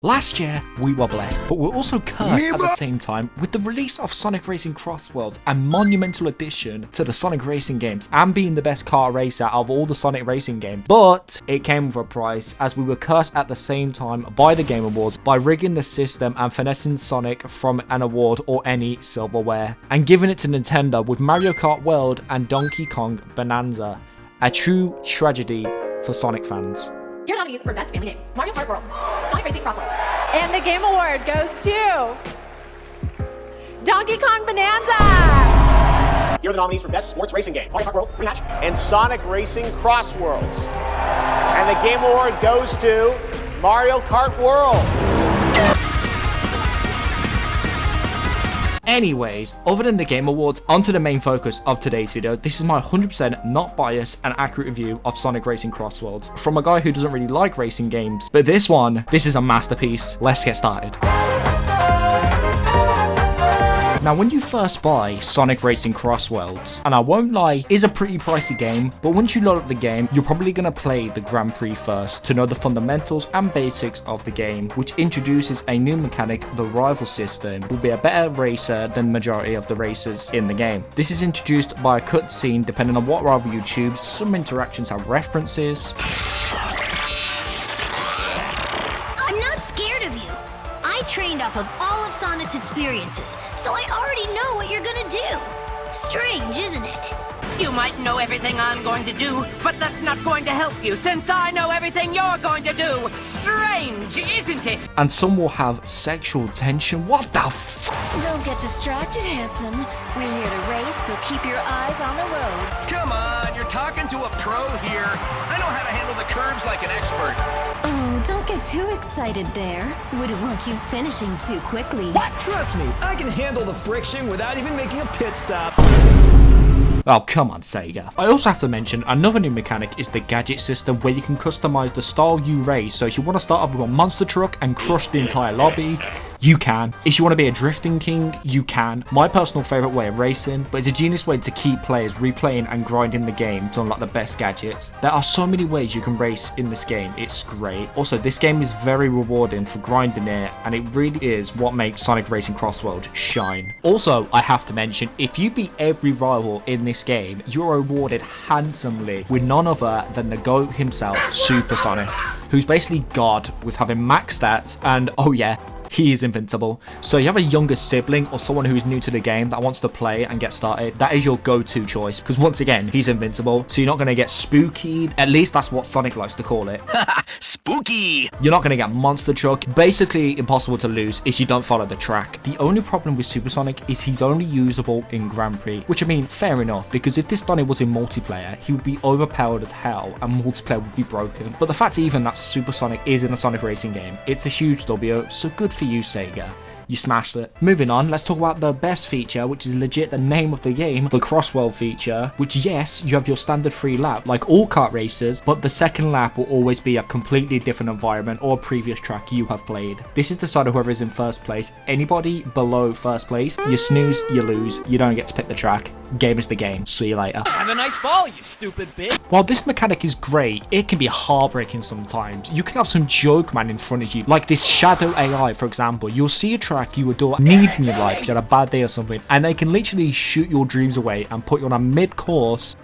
Last year, we were blessed, but we're also cursed at the same time with the release of Sonic Racing Crossworlds, a monumental addition to the Sonic Racing games, and being the best car racer out of all the Sonic Racing games. But it came with a price, as we were cursed at the same time by the Game Awards by rigging the system and finessing Sonic from an award or any silverware, and giving it to Nintendo with Mario Kart World and Donkey Kong Bonanza. A true tragedy for Sonic fans. Your nominees for Best Family Game: Mario Kart World, Sonic Racing Crossworlds. And the Game Award goes to Donkey Kong Bonanza! Here are the nominees for Best Sports Racing Game: Mario Kart World Rematch and Sonic Racing Crossworlds. And the Game Award goes to Mario Kart World. Anyways, other than the Game Awards, onto the main focus of today's video. This is my 100% not biased and accurate review of Sonic Racing Crossworlds from a guy who doesn't really like racing games. But this is a masterpiece. Let's get started. Now, when you first buy Sonic Racing Crossworlds, and I won't lie, it is a pretty pricey game, but once you load up the game, you're probably going to play the Grand Prix first to know the fundamentals and basics of the game, which introduces a new mechanic, the rival system, will be a better racer than the majority of the racers in the game. This is introduced by a cutscene depending on what rival you choose. Some interactions have references. I'm not scared of you. I trained off of all of Sonic's experiences, so I already know what you're gonna do. Strange, isn't it? You might know everything I'm going to do, but that's not going to help you since I know everything you're going to do. Strange, isn't it? And some will have sexual tension. What the f? Don't get distracted, handsome. We're here to race, so keep your eyes on the road. Come on, you're talking to a pro here. I know how to handle the curves like an expert. Oh, don't get too excited there. Wouldn't want you finishing too quickly. Trust me, I can handle the friction without even making a pit stop. Oh, come on, Sega. I also have to mention another new mechanic is the gadget system, where you can customize the style you race. So if you want to start off with a monster truck and crush the entire lobby, you can. If you want to be a drifting king, you can. My personal favorite way of racing, but it's a genius way to keep players replaying and grinding the game to unlock the best gadgets. There are so many ways you can race in this game. It's great. Also, this game is very rewarding for grinding it, and it really is what makes Sonic Racing Crossworlds shine. Also, I have to mention, if you beat every rival in this game, you're rewarded handsomely with none other than the GOAT himself, Super Sonic, who's basically God with having max stats, and oh yeah, he is invincible. So you have a younger sibling or someone who's new to the game that wants to play and get started, that is your go-to choice, because once again, he's invincible, so you're not going to get spookied. At least that's what Sonic likes to call it. Spooky! You're not going to get monster truck. Basically impossible to lose if you don't follow the track. The only problem with Super Sonic is he's only usable in Grand Prix, which I mean, fair enough, because if this Sonic was in multiplayer, he would be overpowered as hell and multiplayer would be broken. But the fact even that Super Sonic is in a Sonic Racing game, it's a huge W, so good for you, Sega. You smashed it. Moving on, let's talk about the best feature, which is legit the name of the game, the Crossworld feature, which yes, you have your standard free lap, like all kart racers, but the second lap will always be a completely different environment or previous track you have played. This is decided whoever is in first place. Anybody below first place, you snooze, you lose, you don't get to pick the track. Game is the game. See you later. Have a nice ball, you stupid bitch. While this mechanic is great, it can be heartbreaking sometimes. You can have some joke man in front of you, like this Shadow AI, for example. You'll see a track you adore, need in your life, you had a bad day or something, and they can literally shoot your dreams away and put you on a mid-course,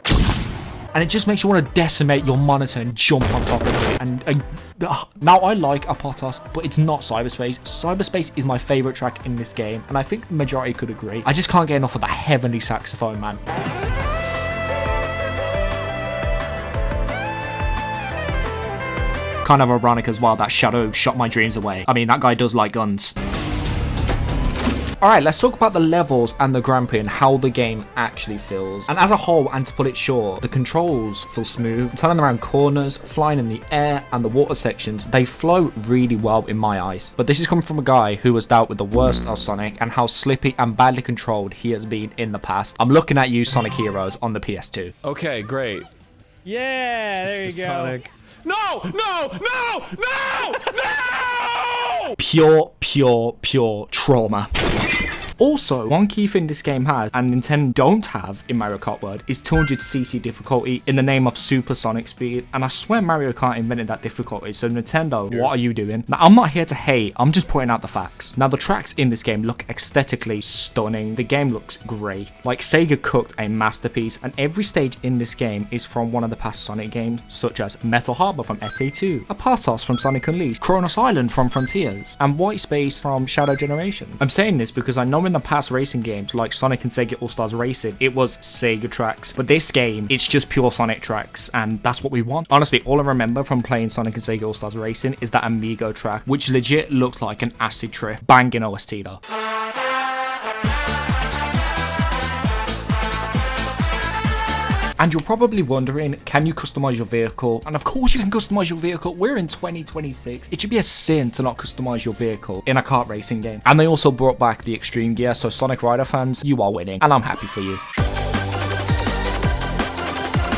and it just makes you want to decimate your monitor and jump on top of it. And now I like Apotos, but it's not Cyberspace. Cyberspace is my favorite track in this game, and I think the majority could agree. I just can't get enough of the heavenly saxophone, man. Kind of ironic as well that Shadow shot my dreams away. I mean, that guy does like guns. Alright, let's talk about the levels and the Grand Prix and how the game actually feels. And as a whole, and to put it short, the controls feel smooth. Turning around corners, flying in the air, and the water sections, they flow really well in my eyes. But this is coming from a guy who has dealt with the worst of Sonic and how slippy and badly controlled he has been in the past. I'm looking at you, Sonic Heroes, on the PS2. Okay, great. Yeah, there you go. Sonic. No! Pure trauma. Also, one key thing this game has, and Nintendo don't have in Mario Kart World, is 200cc difficulty in the name of supersonic speed, and I swear Mario Kart invented that difficulty, so Nintendo, what are you doing? Now, I'm not here to hate, I'm just pointing out the facts. Now, the tracks in this game look aesthetically stunning. The game looks great. Like, Sega cooked a masterpiece, and every stage in this game is from one of the past Sonic games, such as Metal Harbor from SA2, Apartos from Sonic Unleashed, Kronos Island from Frontiers, and White Space from Shadow Generation. I'm saying this because I know in the past racing games like Sonic and Sega All-Stars Racing, it was Sega tracks, but this game, it's just pure Sonic tracks, and that's what we want. Honestly, all I remember from playing Sonic and Sega All-Stars Racing is that Amigo track, which legit looks like an acid trip. Banging OST though. And you're probably wondering, can you customize your vehicle? And of course you can customize your vehicle. We're in 2026. It should be a sin to not customize your vehicle in a kart racing game. And they also brought back the extreme gear, so Sonic Rider fans, you are winning, and I'm happy for you.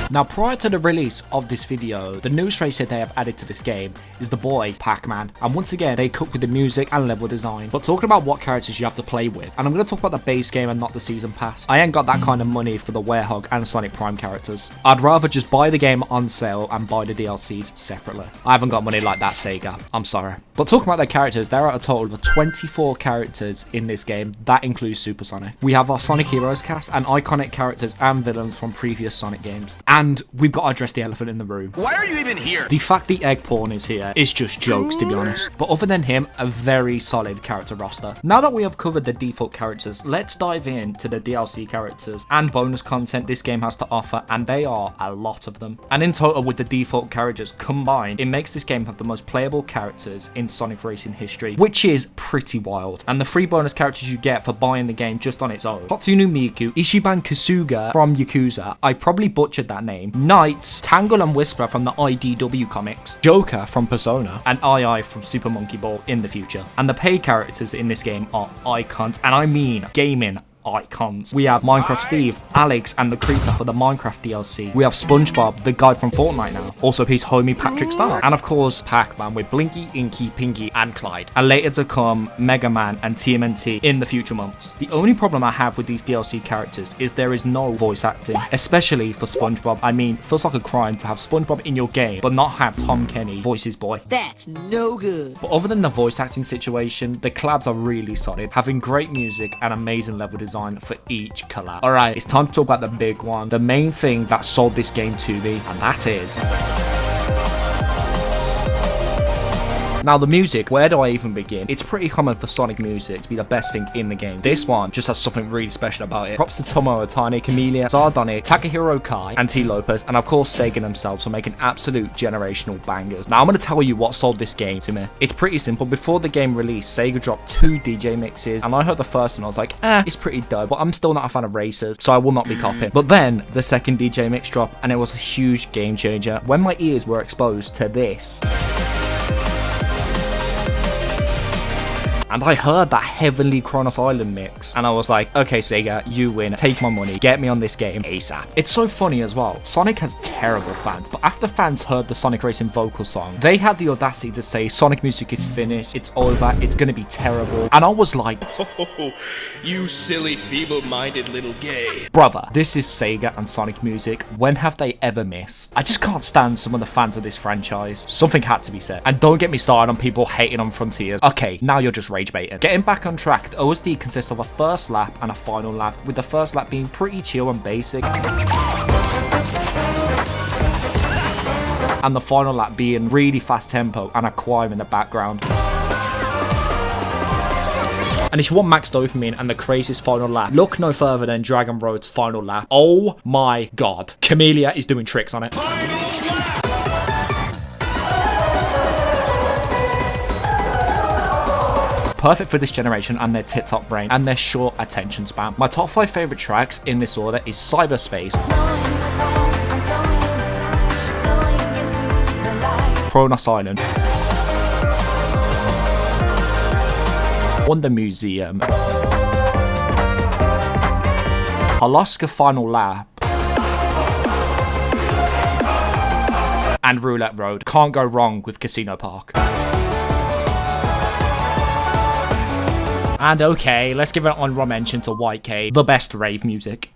Now, prior to the release of this video, the newest racer they have added to this game is the boy Pac-Man, and once again they cook with the music and level design. But talking about what characters you have to play with, and I'm going to talk about the base game and not the season pass. I ain't got that kind of money for the Werehog and Sonic Prime characters. I'd rather just buy the game on sale and buy the DLCs separately. I haven't got money like that, Sega. I'm sorry. But talking about their characters, there are a total of 24 characters in this game. That includes Super Sonic. We have our Sonic Heroes cast and iconic characters and villains from previous Sonic games. And we've got to address the elephant in the room. Why are you even here? The fact the egg pawn is here is just jokes, to be honest. But other than him, a very solid character roster. Now that we have covered the default characters, let's dive into the DLC characters and bonus content this game has to offer, and they are a lot of them. And in total, with the default characters combined, it makes this game have the most playable characters in Sonic Racing history, which is pretty wild. And the 3 bonus characters you get for buying the game just on its own: Hatsune Miku, Ichiban Kasuga from Yakuza, I probably butchered that name, Knights, Tangle and Whisper from the IDW comics, Joker from Persona, and II from Super Monkey Ball in the future. And the paid characters in this game are icons, and I mean gaming icons. We have Minecraft Steve, Alex, and the Creeper for the Minecraft DLC. We have SpongeBob, the guy from Fortnite now. Also his homie Patrick Star. And of course, Pac-Man with Blinky, Inky, Pinky, and Clyde. And later to come, Mega Man and TMNT in the future months. The only problem I have with these DLC characters is there is no voice acting, especially for SpongeBob. I mean, feels like a crime to have SpongeBob in your game, but not have Tom Kenny voice his boy. That's no good. But other than the voice acting situation, the collabs are really solid, having great music and amazing level design for each collab. Alright, it's time to talk about the big one, the main thing that sold this game to me, and that is... Now the music, where do I even begin? It's pretty common for Sonic music to be the best thing in the game. This one just has something really special about it. Props to Tomo Otani, Camellia, Sardonic, Takahiro Kai, and T. Lopez, and of course Sega themselves for making absolute generational bangers. Now I'm going to tell you what sold this game to me. It's pretty simple. Before the game released, Sega dropped 2 DJ mixes, and I heard the first one, I was like, it's pretty dope, but I'm still not a fan of racers, so I will not be copying. But then the second DJ mix dropped, and it was a huge game changer when my ears were exposed to this. And I heard that heavenly Kronos Island mix, and I was like, okay Sega, you win, take my money, get me on this game ASAP. It's so funny as well, Sonic has terrible fans, but after fans heard the Sonic Racing vocal song, they had the audacity to say Sonic music is finished, it's over, it's gonna be terrible, and I was like, oh, you silly feeble-minded little gay. Brother, this is Sega and Sonic music, when have they ever missed? I just can't stand some of the fans of this franchise. Something had to be said, and don't get me started on people hating on Frontiers. Okay, now you're just rage baiting. Getting back on track, the OSD consists of a first lap and a final lap, with the first lap being pretty chill and basic, and the final lap being really fast tempo and a choir in the background. And if you want max dopamine and the craziest final lap, look no further than Dragon Road's final lap. Oh my god, Camellia is doing tricks on it. Perfect for this generation and their tip-top brain and their short attention span. My top 5 favorite tracks in this order is Cyberspace, Kronos Island, Wonder Museum, Alaska Final Lap, and Roulette Road. Can't go wrong with Casino Park. And okay, let's give an honorable mention to White Cave, the best rave music.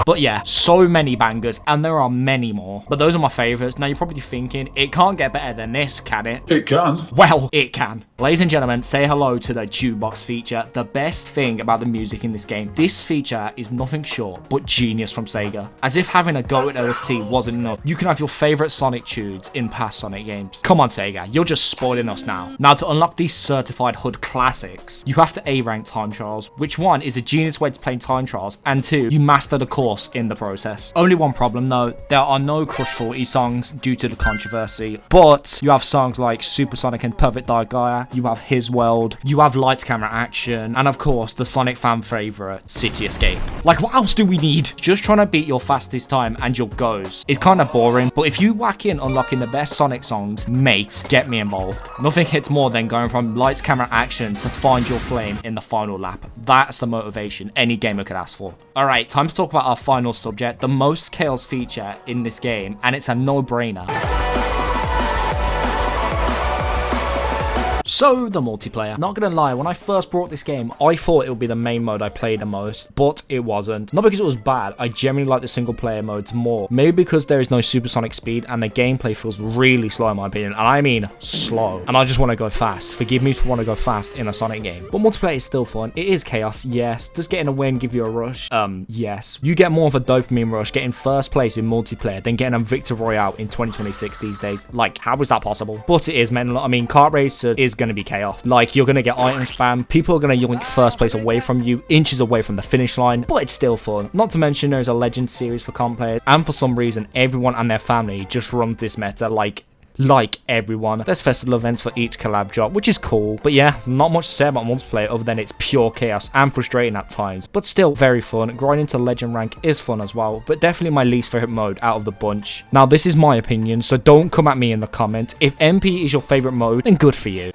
But yeah, so many bangers, and there are many more. But those are my favourites. Now you're probably thinking, it can't get better than this, can it? It can. Well, it can. Ladies and gentlemen, say hello to the jukebox feature. The best thing about the music in this game. This feature is nothing short but genius from Sega. As if having a go at OST wasn't enough, you can have your favourite Sonic tunes in past Sonic games. Come on Sega, you're just spoiling us now. Now to unlock these certified HUD classics, you have to A rank time trials, which one is a genius way to play time trials, and two, you master the course in the process. Only one problem though, there are no Crush 40 songs due to the controversy, but you have songs like Supersonic and Perfect Dark Gaia, you have His World, you have Lights Camera Action, and of course the Sonic fan favourite, City Escape. Like what else do we need? Just trying to beat your fastest time and your goes is kind of boring, but if you whack in unlocking the best Sonic songs, mate, get me involved. Nothing hits more than going from Lights Camera Action to Find Your Flame in the final lap. That's the motivation any gamer could ask for. Alright, time to talk about our final subject, the most chaos feature in this game, and it's a no-brainer. So, the multiplayer. Not gonna lie, when I first brought this game, I thought it would be the main mode I played the most, but it wasn't. Not because it was bad, I genuinely like the single player modes more. Maybe because there is no supersonic speed and the gameplay feels really slow in my opinion, and I mean slow. And I just want to go fast. Forgive me to want to go fast in a Sonic game. But multiplayer is still fun. It is chaos, yes. Does getting a win give you a rush? Yes. You get more of a dopamine rush getting first place in multiplayer than getting a Victor Royale in 2026 these days. Like, how is that possible? But it is mental. I mean, kart racers is going to be chaos. Like, you're going to get item spam, people are going to yoink first place away from you, inches away from the finish line, but it's still fun. Not to mention there's a legend series for comp players, and for some reason everyone and their family just runs this meta like everyone. There's festival events for each collab drop, which is cool. But yeah, not much to say about multiplayer other than it's pure chaos and frustrating at times, but still very fun. Grinding to legend rank is fun as well, but definitely my least favorite mode out of the bunch. Now this is my opinion, so don't come at me in the comments. If MP is your favorite mode, then good for you.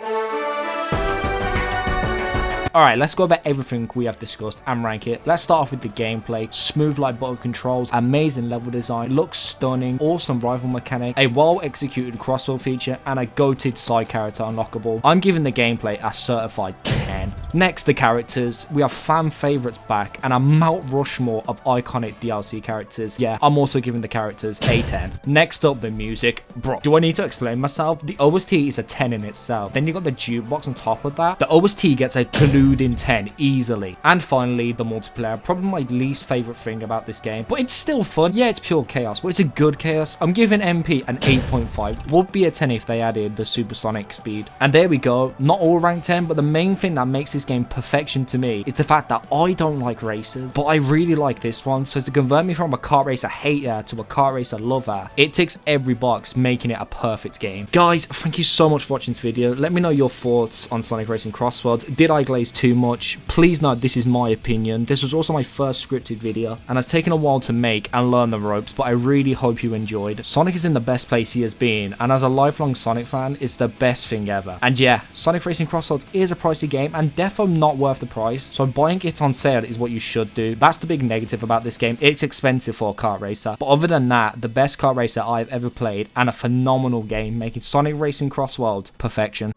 Alright, let's go over everything we have discussed and rank it. Let's start off with the gameplay. Smooth like butter controls, amazing level design, looks stunning, awesome rival mechanic, a well executed crossbow feature, and a goated side character unlockable. I'm giving the gameplay a certified 10. Next, the characters. We have fan favourites back and a Mount Rushmore of iconic DLC characters. Yeah, I'm also giving the characters a 10. Next up, the music. Bro, do I need to explain myself? The OST is a 10 in itself. Then you got the jukebox on top of that. The OST gets a in 10 easily. And finally, the multiplayer, probably my least favorite thing about this game, but it's still fun. Yeah, it's pure chaos, but it's a good chaos. I'm giving MP an 8.5. Would be a 10 if they added the supersonic speed. And there we go, not all rank 10, but the main thing that makes this game perfection to me is the fact that I don't like racers, but I really like this one. So to convert me from a kart racer hater to a kart racer lover, it ticks every box, making it a perfect game. Guys, thank you so much for watching this video. Let me know your thoughts on Sonic Racing Crossworlds. Did I glaze too much? Please note this is my opinion. This was also my first scripted video and has taken a while to make and learn the ropes, but I really hope you enjoyed. Sonic is in the best place he has been, and as a lifelong Sonic fan, it's the best thing ever. And yeah, Sonic Racing Crossworlds is a pricey game and defo not worth the price, so buying it on sale is what you should do. That's the big negative about this game. It's expensive for a kart racer, but other than that, the best kart racer I've ever played and a phenomenal game, making Sonic Racing Crossworlds perfection.